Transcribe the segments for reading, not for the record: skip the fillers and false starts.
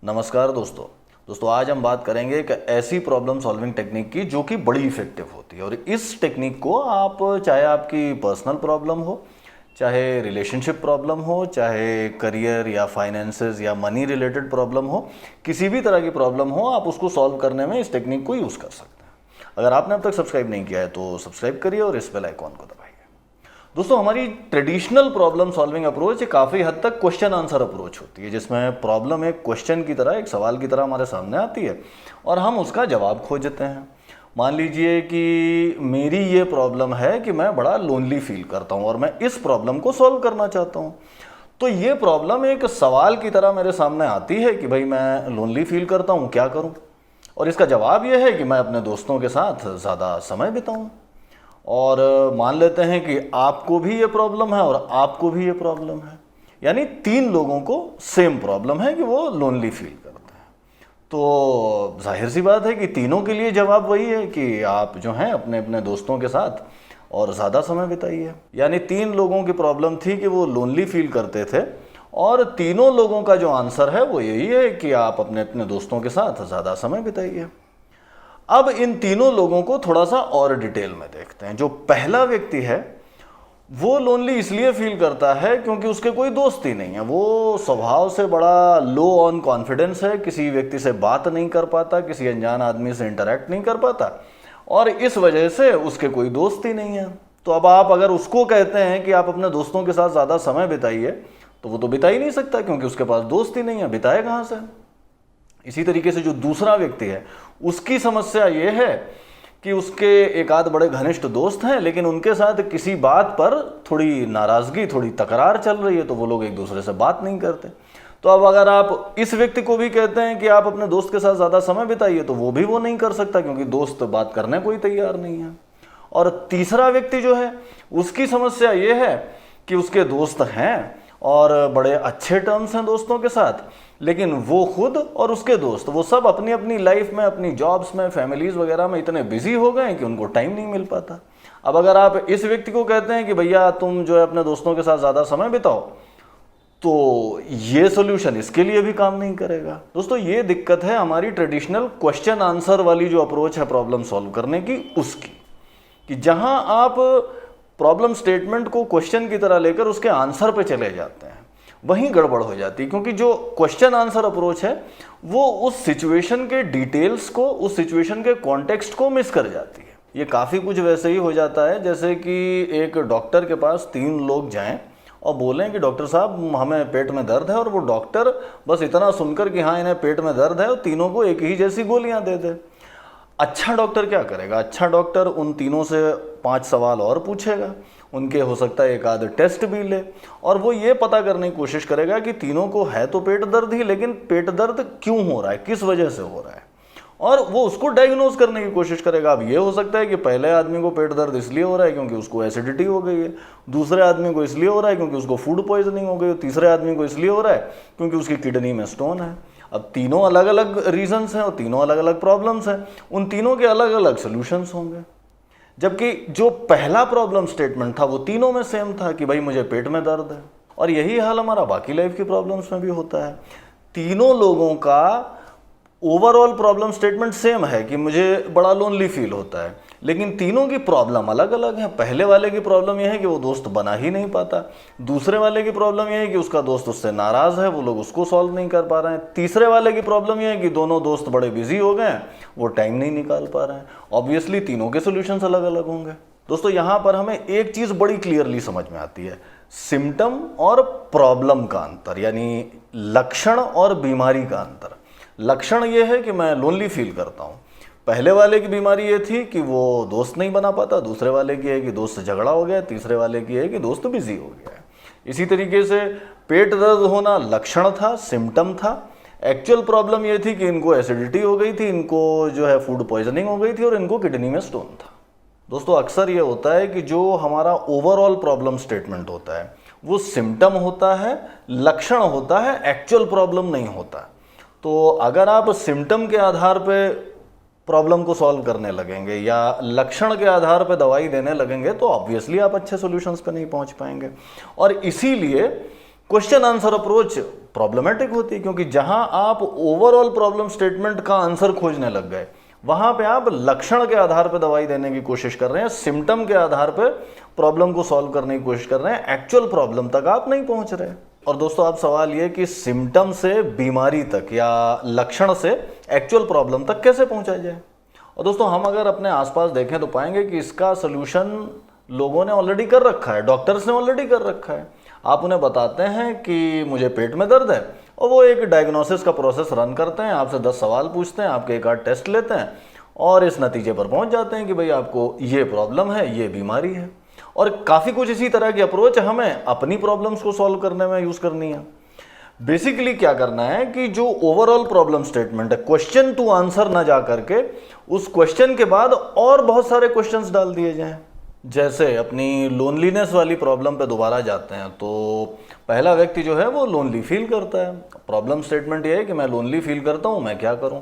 नमस्कार दोस्तों आज हम बात करेंगे एक ऐसी प्रॉब्लम सॉल्विंग टेक्निक की जो कि बड़ी इफेक्टिव होती है। और इस टेक्निक को आप चाहे आपकी पर्सनल प्रॉब्लम हो, चाहे रिलेशनशिप प्रॉब्लम हो, चाहे करियर या फाइनेंसेस या मनी रिलेटेड प्रॉब्लम हो, किसी भी तरह की प्रॉब्लम हो, आप उसको सॉल्व करने में इस टेक्निक को यूज़ कर सकते हैं। अगर आपने अब तक सब्सक्राइब नहीं किया है तो सब्सक्राइब करिए और इस बेल आइकॉन को दबाइए। दोस्तों, हमारी ट्रेडिशनल प्रॉब्लम सॉल्विंग अप्रोच काफ़ी हद तक क्वेश्चन आंसर अप्रोच होती है, जिसमें प्रॉब्लम एक क्वेश्चन की तरह, एक सवाल की तरह हमारे सामने आती है और हम उसका जवाब खोजते हैं। मान लीजिए कि मेरी ये प्रॉब्लम है कि मैं बड़ा लोनली फील करता हूँ और मैं इस प्रॉब्लम को सॉल्व करना चाहता हूँ। तो ये प्रॉब्लम एक सवाल की तरह मेरे सामने आती है कि भाई मैं लोनली फील करता हूँ, क्या करूँ? और इसका जवाब ये है कि मैं अपने दोस्तों के साथ ज़्यादा समय बिताऊँ। और मान लेते हैं कि आपको भी ये प्रॉब्लम है और आपको भी ये प्रॉब्लम है, यानी तीन लोगों को सेम प्रॉब्लम है कि वो लोनली फील करते हैं। तो जाहिर सी बात है कि तीनों के लिए जवाब वही है कि आप जो हैं अपने अपने दोस्तों के साथ और ज़्यादा समय बिताइए। यानी तीन लोगों की प्रॉब्लम थी कि वो लोनली फील करते थे और तीनों लोगों का जो आंसर है वो यही है कि आप अपने अपने दोस्तों के साथ ज़्यादा समय बिताइए। अब इन तीनों लोगों को थोड़ा सा और डिटेल में देखते हैं। जो पहला व्यक्ति है वो लोनली इसलिए फील करता है क्योंकि उसके कोई दोस्त ही नहीं है। वो स्वभाव से बड़ा लो ऑन कॉन्फिडेंस है, किसी व्यक्ति से बात नहीं कर पाता, किसी अनजान आदमी से इंटरेक्ट नहीं कर पाता और इस वजह से उसके कोई दोस्त ही नहीं है। तो अब आप अगर उसको कहते हैं कि आप अपने दोस्तों के साथ ज़्यादा समय बिताइए तो वो तो बिता ही नहीं सकता क्योंकि उसके पास दोस्त ही नहीं है, बिताए कहाँ से? इसी तरीके से जो दूसरा व्यक्ति है उसकी समस्या ये है कि उसके एक आध बड़े घनिष्ठ दोस्त हैं, लेकिन उनके साथ किसी बात पर थोड़ी नाराज़गी, थोड़ी तकरार चल रही है, तो वो लोग एक दूसरे से बात नहीं करते। तो अब अगर आप इस व्यक्ति को भी कहते हैं कि आप अपने दोस्त के साथ ज़्यादा समय बिताइए तो वो भी वो नहीं कर सकता क्योंकि दोस्त बात करने को ही तैयार नहीं है। और तीसरा व्यक्ति जो है उसकी समस्या ये है कि उसके दोस्त हैं और बड़े अच्छे टर्म्स हैं दोस्तों के साथ, लेकिन वो खुद और उसके दोस्त वो सब अपनी अपनी लाइफ में, अपनी जॉब्स में, फैमिलीज वगैरह में इतने बिजी हो गए हैं कि उनको टाइम नहीं मिल पाता। अब अगर आप इस व्यक्ति को कहते हैं कि भैया तुम जो है अपने दोस्तों के साथ ज़्यादा समय बिताओ, तो ये सोल्यूशन इसके लिए भी काम नहीं करेगा। दोस्तों, ये दिक्कत है हमारी ट्रेडिशनल क्वेश्चन आंसर वाली जो अप्रोच है प्रॉब्लम सॉल्व करने की, उसकी, कि जहां आप प्रॉब्लम स्टेटमेंट को क्वेश्चन की तरह लेकर उसके आंसर पे चले जाते हैं, वहीं गड़बड़ हो जाती है। क्योंकि जो क्वेश्चन आंसर अप्रोच है वो उस सिचुएशन के डिटेल्स को, उस सिचुएशन के कॉन्टेक्स्ट को मिस कर जाती है। ये काफ़ी कुछ वैसे ही हो जाता है जैसे कि एक डॉक्टर के पास तीन लोग जाएं और बोलें कि डॉक्टर साहब हमें पेट में दर्द है, और वो डॉक्टर बस इतना सुनकर कि हाँ इन्हें पेट में दर्द है और तीनों को एक ही जैसी गोलियां दे दे। अच्छा डॉक्टर क्या करेगा? अच्छा डॉक्टर उन तीनों से 5 सवाल और पूछेगा, उनके हो सकता है एक आध टेस्ट भी ले, और वो ये पता करने की कोशिश करेगा कि तीनों को है तो पेट दर्द ही, लेकिन पेट दर्द क्यों हो रहा है, किस वजह से हो रहा है, और वो उसको डायग्नोज करने की कोशिश करेगा। अब ये हो सकता है कि पहले आदमी को पेट दर्द इसलिए हो रहा है क्योंकि उसको एसिडिटी हो गई है, दूसरे आदमी को इसलिए हो रहा है क्योंकि उसको फूड पॉइजनिंग हो गई है, तीसरे आदमी को इसलिए हो रहा है क्योंकि उसकी किडनी में स्टोन है। अब तीनों अलग अलग रीजंस हैं और तीनों अलग अलग प्रॉब्लम्स हैं, उन तीनों के अलग अलग सोल्यूशंस होंगे। जबकि जो पहला प्रॉब्लम स्टेटमेंट था वो तीनों में सेम था कि भाई मुझे पेट में दर्द है, और यही हाल हमारा बाकी लाइफ की प्रॉब्लम्स में भी होता है। तीनों लोगों का ओवरऑल प्रॉब्लम स्टेटमेंट सेम है कि मुझे बड़ा लोनली फील होता है, लेकिन तीनों की प्रॉब्लम अलग अलग है। पहले वाले की प्रॉब्लम यह है कि वो दोस्त बना ही नहीं पाता, दूसरे वाले की प्रॉब्लम यह है कि उसका दोस्त उससे नाराज़ है, वो लोग उसको सॉल्व नहीं कर पा रहे हैं, तीसरे वाले की प्रॉब्लम यह है कि दोनों दोस्त बड़े बिजी हो गए हैं, वो टाइम नहीं निकाल पा रहे हैं। ऑब्वियसली तीनों के सोल्यूशंस अलग अलग होंगे। दोस्तों, यहाँ पर हमें एक चीज़ बड़ी क्लियरली समझ में आती है, सिम्टम और प्रॉब्लम का अंतर, यानी लक्षण और बीमारी का अंतर। लक्षण ये है कि मैं लोनली फील करता हूँ, पहले वाले की बीमारी ये थी कि वो दोस्त नहीं बना पाता, दूसरे वाले की है कि दोस्त से झगड़ा हो गया, तीसरे वाले की है कि दोस्त बिजी हो गया है। इसी तरीके से पेट दर्द होना लक्षण था, सिम्टम था। एक्चुअल प्रॉब्लम ये थी कि इनको एसिडिटी हो गई थी, इनको जो है फूड पॉइजनिंग हो गई थी और इनको किडनी में स्टोन था। दोस्तों, अक्सर ये होता है कि जो हमारा ओवरऑल प्रॉब्लम स्टेटमेंट होता है वो सिम्टम होता है, लक्षण होता है, एक्चुअल प्रॉब्लम नहीं होता। तो अगर आप सिम्टम के आधार पे प्रॉब्लम को सॉल्व करने लगेंगे या लक्षण के आधार पे दवाई देने लगेंगे तो ऑब्वियसली आप अच्छे सॉल्यूशंस पे नहीं पहुंच पाएंगे। और इसीलिए क्वेश्चन आंसर अप्रोच प्रॉब्लमेटिक होती है, क्योंकि जहां आप ओवरऑल प्रॉब्लम स्टेटमेंट का आंसर खोजने लग गए, वहां पे आप लक्षण के आधार पर दवाई देने की कोशिश कर रहे हैं, सिम्टम के आधार पर प्रॉब्लम को सॉल्व करने की कोशिश कर रहे हैं, एक्चुअल प्रॉब्लम तक आप नहीं पहुंच रहे। और दोस्तों आप सवाल ये कि सिम्टम से बीमारी तक या लक्षण से एक्चुअल प्रॉब्लम तक कैसे पहुंचा जाए। और दोस्तों हम अगर अपने आसपास देखें तो पाएंगे कि इसका सोल्यूशन लोगों ने ऑलरेडी कर रखा है, डॉक्टर्स ने ऑलरेडी कर रखा है। आप उन्हें बताते हैं कि मुझे पेट में दर्द है और वो एक डायग्नोसिस का प्रोसेस रन करते हैं, आपसे 10 सवाल पूछते हैं, आपके एक आध टेस्ट लेते हैं और इस नतीजे पर पहुंच जाते हैं कि भाई आपको ये प्रॉब्लम है, ये बीमारी है। और काफ़ी कुछ इसी तरह की अप्रोच हमें अपनी प्रॉब्लम्स को सॉल्व करने में यूज़ करनी है। बेसिकली क्या करना है कि जो ओवरऑल प्रॉब्लम स्टेटमेंट है, क्वेश्चन टू आंसर ना जा करके उस क्वेश्चन के बाद और बहुत सारे क्वेश्चंस डाल दिए जाएं। जैसे अपनी लोनलीनेस वाली प्रॉब्लम पे दोबारा जाते हैं तो पहला व्यक्ति जो है वो लोनली फील करता है। प्रॉब्लम स्टेटमेंट ये है कि मैं लोनली फील करता हूँ, मैं क्या करूँ।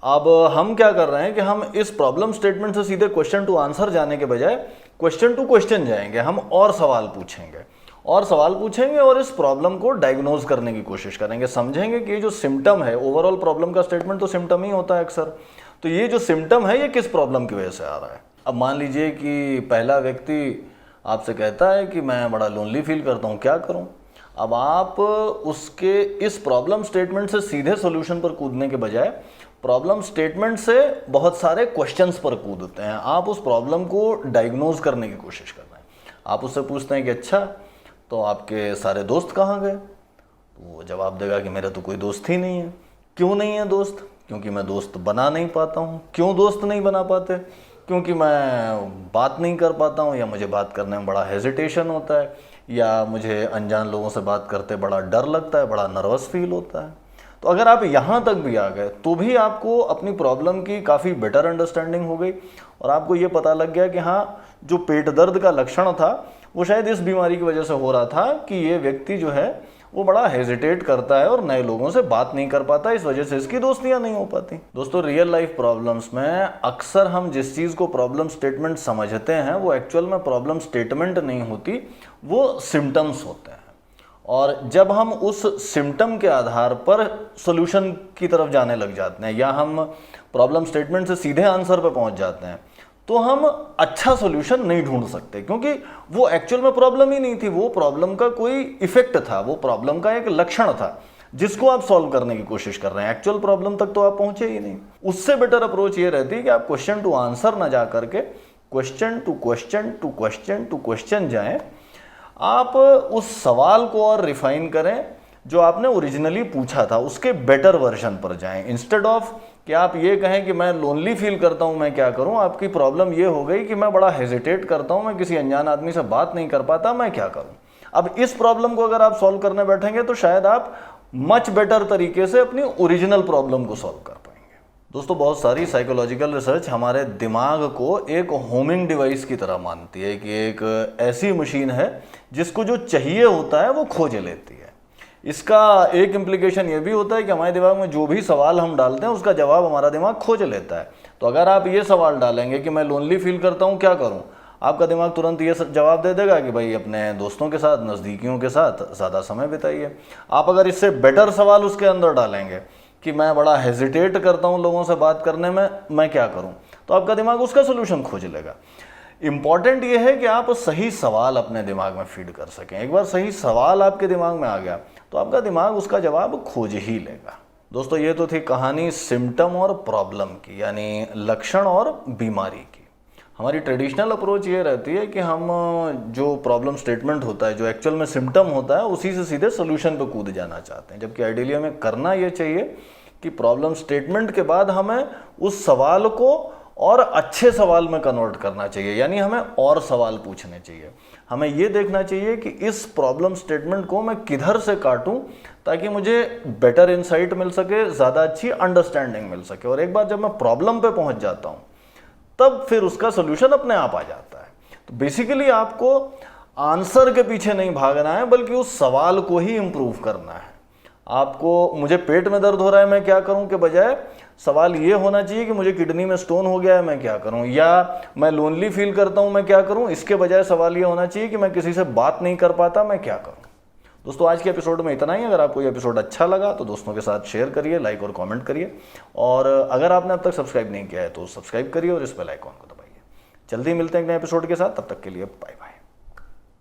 अब हम क्या कर रहे हैं कि हम इस प्रॉब्लम स्टेटमेंट से सीधे क्वेश्चन टू आंसर जाने के बजाय क्वेश्चन टू क्वेश्चन जाएंगे। हम और सवाल पूछेंगे और इस प्रॉब्लम को डायग्नोज करने की कोशिश करेंगे, समझेंगे कि ये जो सिम्टम है, ओवरऑल प्रॉब्लम का स्टेटमेंट तो सिम्टम ही होता है अक्सर, तो ये जो सिम्टम है ये किस प्रॉब्लम की वजह से आ रहा है। अब मान लीजिए कि पहला व्यक्ति आपसे कहता है कि मैं बड़ा लोनली फील करता हूँ, क्या करूँ। अब आप उसके इस प्रॉब्लम स्टेटमेंट से सीधे सॉल्यूशन पर कूदने के बजाय प्रॉब्लम स्टेटमेंट से बहुत सारे क्वेश्चंस पर कूदते हैं। आप उस प्रॉब्लम को डायग्नोज करने की कोशिश कर रहे हैं। आप उससे पूछते हैं कि अच्छा तो आपके सारे दोस्त कहाँ गए, तो वो जवाब देगा कि मेरा तो कोई दोस्त ही नहीं है। क्यों नहीं है दोस्त? क्योंकि मैं दोस्त बना नहीं पाता हूँ। क्यों दोस्त नहीं बना पाते? क्योंकि मैं बात नहीं कर पाता हूँ, या मुझे बात करने में बड़ा हेजिटेशन होता है, या मुझे अनजान लोगों से बात करते बड़ा डर लगता है, बड़ा नर्वस फील होता है। तो अगर आप यहाँ तक भी आ गए तो भी आपको अपनी प्रॉब्लम की काफ़ी बेटर अंडरस्टैंडिंग हो गई और आपको ये पता लग गया कि हाँ, जो पेट दर्द का लक्षण था वो शायद इस बीमारी की वजह से हो रहा था कि ये व्यक्ति जो है वो बड़ा हेजिटेट करता है और नए लोगों से बात नहीं कर पाता, इस वजह से इसकी दोस्तियां नहीं हो पाती। दोस्तों रियल लाइफ प्रॉब्लम्स में अक्सर हम जिस चीज़ को प्रॉब्लम स्टेटमेंट समझते हैं वो एक्चुअल में प्रॉब्लम स्टेटमेंट नहीं होती, वो सिम्टम्स होते हैं। और जब हम उस सिम्टम के आधार पर सॉल्यूशन की तरफ जाने लग जाते हैं या हम प्रॉब्लम स्टेटमेंट से सीधे आंसर पर पहुंच जाते हैं तो हम अच्छा सॉल्यूशन नहीं ढूंढ सकते, क्योंकि वो एक्चुअल में प्रॉब्लम ही नहीं थी, वो प्रॉब्लम का कोई इफेक्ट था, वो प्रॉब्लम का एक लक्षण था जिसको आप सॉल्व करने की कोशिश कर रहे हैं। एक्चुअल प्रॉब्लम तक तो आप पहुंचे ही नहीं। उससे बेटर अप्रोच ये रहती है कि आप क्वेश्चन टू आंसर ना जा करके question to question to question to question जाएं। आप उस सवाल को और रिफाइन करें जो आपने ओरिजिनली पूछा था, उसके बेटर वर्जन पर जाएं। इंस्टेड ऑफ कि आप ये कहें कि मैं लोनली फील करता हूं, मैं क्या करूं, आपकी प्रॉब्लम ये हो गई कि मैं बड़ा हेजिटेट करता हूं, मैं किसी अनजान आदमी से बात नहीं कर पाता, मैं क्या करूं। अब इस प्रॉब्लम को अगर आप सॉल्व करने बैठेंगे तो शायद आप मच बेटर तरीके से अपनी ओरिजिनल प्रॉब्लम को सॉल्व कर पाएंगे। दोस्तों बहुत सारी साइकोलॉजिकल रिसर्च हमारे दिमाग को एक होमिंग डिवाइस की तरह मानती है कि एक ऐसी मशीन है जिसको जो चाहिए होता है वो खोज लेती है। इसका एक इम्प्लीकेशन ये भी होता है कि हमारे दिमाग में जो भी सवाल हम डालते हैं उसका जवाब हमारा दिमाग खोज लेता है। तो अगर आप ये सवाल डालेंगे कि मैं लोनली फील करता हूँ, क्या करूँ, आपका दिमाग तुरंत ये जवाब दे देगा कि भाई अपने दोस्तों के साथ, नज़दीकियों के साथ ज़्यादा समय बिताइए। आप अगर इससे बेटर सवाल उसके अंदर डालेंगे कि मैं बड़ा हेजिटेट करता हूँ लोगों से बात करने में, मैं क्या करूँ, तो आपका दिमाग उसका सोल्यूशन खोज लेगा। इंपॉर्टेंट ये है कि आप सही सवाल अपने दिमाग में फीड कर सकें। एक बार सही सवाल आपके दिमाग में आ गया तो आपका दिमाग उसका जवाब खोज ही लेगा। दोस्तों ये तो थी कहानी सिम्टम और प्रॉब्लम की, यानी लक्षण और बीमारी की। हमारी ट्रेडिशनल अप्रोच ये रहती है कि हम जो प्रॉब्लम स्टेटमेंट होता है, जो एक्चुअल में सिम्टम होता है, उसी से सीधे सोल्यूशन पे कूद जाना चाहते हैं। जबकि आइडियली हमें करना ये चाहिए कि प्रॉब्लम स्टेटमेंट के बाद हमें उस सवाल को और अच्छे सवाल में कन्वर्ट करना चाहिए, यानी हमें और सवाल पूछने चाहिए। हमें ये देखना चाहिए कि इस प्रॉब्लम स्टेटमेंट को मैं किधर से काटूं ताकि मुझे बेटर इंसाइट मिल सके, ज़्यादा अच्छी अंडरस्टैंडिंग मिल सके। और एक बार जब मैं प्रॉब्लम पे पहुंच जाता हूं तब फिर उसका सोल्यूशन अपने आप आ जाता है। तो बेसिकली आपको आंसर के पीछे नहीं भागना है, बल्कि उस सवाल को ही इंप्रूव करना है। आपको मुझे पेट में दर्द हो रहा है, मैं क्या करूं के बजाय सवाल ये होना चाहिए कि मुझे किडनी में स्टोन हो गया है, मैं क्या करूं, या मैं लोनली फील करता हूं, मैं क्या करूं। इसके बजाय सवाल ये होना चाहिए कि मैं किसी से बात नहीं कर पाता, मैं क्या करूं। दोस्तों आज के एपिसोड में इतना ही। अगर आपको ये एपिसोड अच्छा लगा तो दोस्तों के साथ शेयर करिए, लाइक और कमेंट करिए, और अगर आपने अब तक सब्सक्राइब नहीं किया है तो सब्सक्राइब करिए और इस बेल आइकॉन को दबाइए। जल्दी मिलते हैं एक नए एपिसोड के साथ, तब तक के लिए बाय बाय।